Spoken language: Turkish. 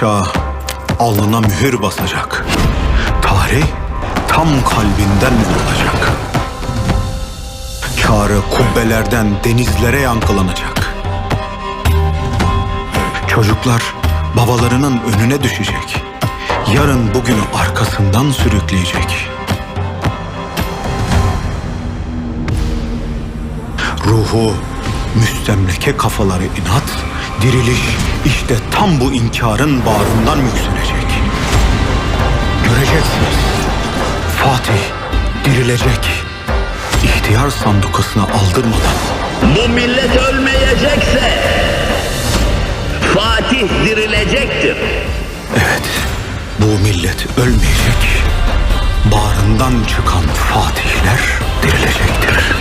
padişah alnına mühür basacak. Tarih tam kalbinden vurulacak. Çağrı kubbelerden denizlere yankılanacak. Çocuklar babalarının önüne düşecek. Yarın bugünü arkasından sürükleyecek. Ruhu müstemleke kafaları inat, diriliş işte tam bu inkarın bağrından yükselecek. Göreceksiniz, Fatih dirilecek. İhtiyar sandukasını aldırmadan. Bu millet ölmeyecekse Fatih dirilecektir. Evet, bu millet ölmeyecek. Bağrından çıkan fatihler dirilecektir.